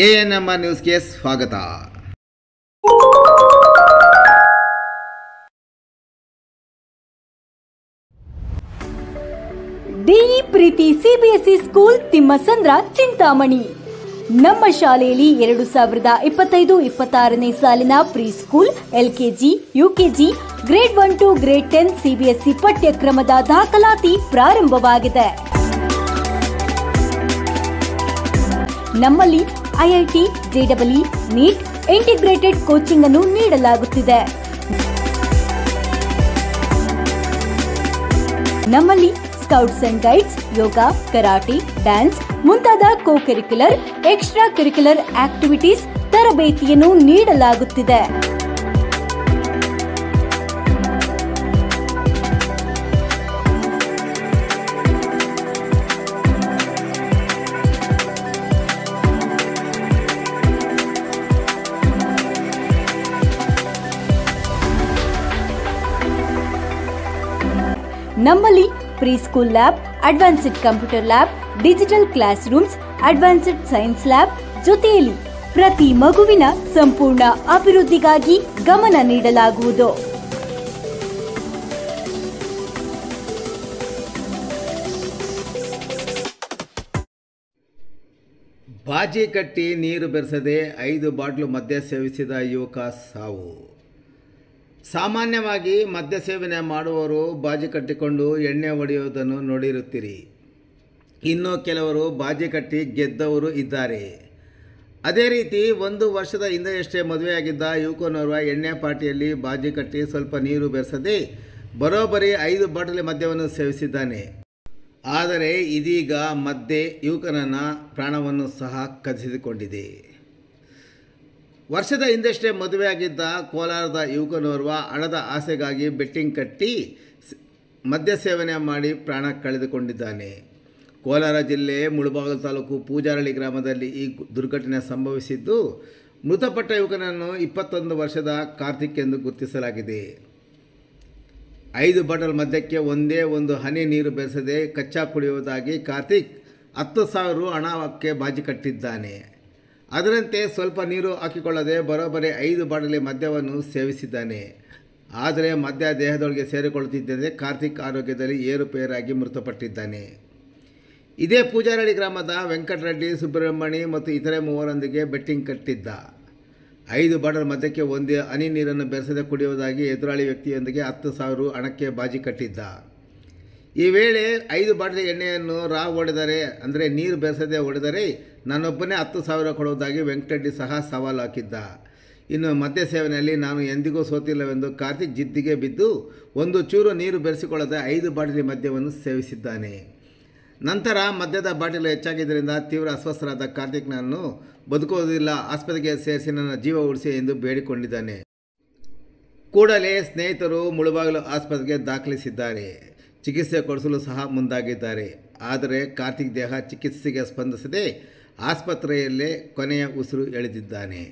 ANMR ನ್ಯೂಸ್ಗೆ ಸ್ವಾಗತ. DE Preethi CBSE school Thimmasandra Chintamani. ನಮ್ಮ ಶಾಲೆಯಲ್ಲಿ 2025-26ನೇ ಸಾಲಿನ pre school, LKG, UKG, grade 1 to grade 10 CBSE ಪಠ್ಯಕ್ರಮದ ದಾಖಲಾತಿ ಪ್ರಾರಂಭವಾಗಿದೆ. ನಮ್ಮಲ್ಲಿ IIT, JEE, NEET, integrated coaching ಅನ್ನು ನೀಡಲಾಗುತ್ತಿದೆ. ನಮ್ಮಲ್ಲಿ scouts and guides, yoga, karate, dance ಮುಂತಾದ co curricular, extra curricular activities ತರಬೇತಿಯನ್ನು ನೀಡಲಾಗುತ್ತಿದೆ. ನಮ್ಮಲ್ಲಿ pre school lab, advanced computer lab, digital class rooms, advanced science lab ಜೊತೆಯಲ್ಲಿ ಪ್ರತಿ ಮಗುವಿನ ಸಂಪೂರ್ಣ ಅಭಿವೃದ್ಧಿಗಾಗಿ ಗಮನ ನೀಡಲಾಗುವುದು. ಬಾಜಿ ಕಟ್ಟಿ ನೀರು ಬೆರೆಸದೆ 5 ಬಾಟ್ಲು ಮದ್ಯ ಸೇವಿಸಿದ ಯುವಕ ಸಾವು. ಸಾಮಾನ್ಯವಾಗಿ ಮದ್ಯ ಸೇವನೆ ಮಾಡುವವರು ಬಾಜಿ ಕಟ್ಟಿಕೊಂಡು ಎಣ್ಣೆ ಹೊಡೆಯುವುದನ್ನು ನೋಡಿರುತ್ತೀರಿ. ಇನ್ನು ಕೆಲವರು ಬಾಜಿ ಕಟ್ಟಿ ಗೆದ್ದವರು ಇದ್ದಾರೆ. ಅದೇ ರೀತಿ 1 ವರ್ಷದ ಹಿಂದೆಯಷ್ಟೇ ಮದುವೆಯಾಗಿದ್ದ ಯುವಕನೋರ್ವ ಎಣ್ಣೆ ಪಾರ್ಟಿಯಲ್ಲಿ ಬಾಜಿ ಕಟ್ಟಿ ಸ್ವಲ್ಪ ನೀರು ಬೆರೆಸದೆ ಬರೋಬ್ಬರಿ 5 ಬಾಟಲಿ ಮದ್ಯವನ್ನು ಸೇವಿಸಿದ್ದಾನೆ. ಆದರೆ ಇದೀಗ ಮದ್ಯ ಯುವಕನನ್ನ ಪ್ರಾಣವನ್ನು ಸಹ ಕಸಿದುಕೊಂಡಿದೆ. ವರ್ಷದ ಹಿಂದಷ್ಟೇ ಮದುವೆಯಾಗಿದ್ದ ಕೋಲಾರದ ಯುವಕನೋರ್ವ ಹಣದ ಆಸೆಗಾಗಿ ಬೆಟ್ಟಿಂಗ್ ಕಟ್ಟಿ ಮದ್ಯ ಸೇವನೆ ಮಾಡಿ ಪ್ರಾಣ ಕಳೆದುಕೊಂಡಿದ್ದಾನೆ. ಕೋಲಾರ ಜಿಲ್ಲೆ ಮುಳಬಾಗಿಲು ತಾಲೂಕು ಪೂಜಾರಳ್ಳಿ ಗ್ರಾಮದಲ್ಲಿ ಈ ದುರ್ಘಟನೆ ಸಂಭವಿಸಿದ್ದು, ಮೃತಪಟ್ಟ ಯುವಕನನ್ನು 21 ವರ್ಷದ ಕಾರ್ತಿಕ್ ಎಂದು ಗುರುತಿಸಲಾಗಿದೆ. 5 ಬಾಟಲ್ ಮದ್ಯಕ್ಕೆ ಒಂದೇ ಒಂದು ಹನಿ ನೀರು ಬೆರೆಸದೆ ಕಚ್ಚಾ ಕುಡಿಯುವುದಾಗಿ ಕಾರ್ತಿಕ್ 10,000 ಹಣಕ್ಕೆ ಬಾಜಿ ಕಟ್ಟಿದ್ದಾನೆ. ಅದರಂತೆ ಸ್ವಲ್ಪ ನೀರು ಹಾಕಿಕೊಳ್ಳದೆ ಬರೋಬ್ಬರಿ 5 ಬಾಟಲಿ ಮದ್ಯವನ್ನು ಸೇವಿಸಿದ್ದಾನೆ. ಆದರೆ ಮದ್ಯ ದೇಹದೊಳಗೆ ಸೇರಿಕೊಳ್ಳುತ್ತಿದ್ದಂತೆ ಕಾರ್ತಿಕ್ ಆರೋಗ್ಯದಲ್ಲಿ ಏರುಪೇರಾಗಿ ಮೃತಪಟ್ಟಿದ್ದಾನೆ. ಇದೇ ಪೂಜಾರಳ್ಳಿ ಗ್ರಾಮದ ವೆಂಕಟರೆಡ್ಡಿ, ಸುಬ್ರಹ್ಮಣಿ ಮತ್ತು ಇತರೆ 3 ಬೆಟ್ಟಿಂಗ್ ಕಟ್ಟಿದ್ದ. 5 ಬಾಟಲ್ ಮದ್ಯಕ್ಕೆ ಒಂದೇ ಹನಿ ನೀರನ್ನು ಬೆರೆಸದೆ ಕುಡಿಯುವುದಾಗಿ ಎದುರಾಳಿ ವ್ಯಕ್ತಿಯೊಂದಿಗೆ 10,000 ಹಣಕ್ಕೆ ಬಾಜಿ ಕಟ್ಟಿದ್ದ. ಈ ವೇಳೆ 5 ಬಾಟಲಿ ಎಣ್ಣೆಯನ್ನು ಹೊಡೆದರೆ, ಅಂದರೆ ನೀರು ಬೆರೆಸದೆ ಹೊಡೆದರೆ ನಾನೊಬ್ಬನೇ 10,000 ಕೊಡುವುದಾಗಿ ವೆಂಕಟರೆಡ್ಡಿ ಸಹ ಸವಾಲು ಹಾಕಿದ್ದ. ಇನ್ನು ಮದ್ಯ ಸೇವನೆಯಲ್ಲಿ ನಾನು ಎಂದಿಗೂ ಸೋತಿಲ್ಲವೆಂದು ಕಾರ್ತಿಕ್ ಜಿದ್ದಿಗೆ ಬಿದ್ದು ಒಂದು ಚೂರು ನೀರು ಬೆರೆಸಿಕೊಳ್ಳದೆ 5 ಬಾಟಲಿ ಮದ್ಯವನ್ನು ಸೇವಿಸಿದ್ದಾನೆ. ನಂತರ ಮದ್ಯದ ಬಾಟಲು ಹೆಚ್ಚಾಗಿದ್ದರಿಂದ ತೀವ್ರ ಅಸ್ವಸ್ಥರಾದ ಕಾರ್ತಿಕ್ ನಾನು ಬದುಕುವುದಿಲ್ಲ, ಆಸ್ಪತ್ರೆಗೆ ಸೇರಿಸಿ ನನ್ನ ಜೀವ ಉಳಿಸಿ ಎಂದು ಬೇಡಿಕೊಂಡಿದ್ದಾನೆ. ಕೂಡಲೇ ಸ್ನೇಹಿತರು ಮುಳಬಾಗಿಲು ಆಸ್ಪತ್ರೆಗೆ ದಾಖಲಿಸಿದ್ದಾರೆ. ಚಿಕಿತ್ಸೆ ಕೊಡಿಸಲು ಸಹ ಮುಂದಾಗಿದ್ದಾರೆ. ಆದರೆ ಕಾರ್ತಿಕ್ ದೇಹ ಚಿಕಿತ್ಸೆಗೆ ಸ್ಪಂದಿಸದೆ ಆಸ್ಪತ್ರೆಯಲ್ಲೇ ಕೊನೆಯ ಉಸಿರು ಎಳೆದಿದ್ದಾನೆ.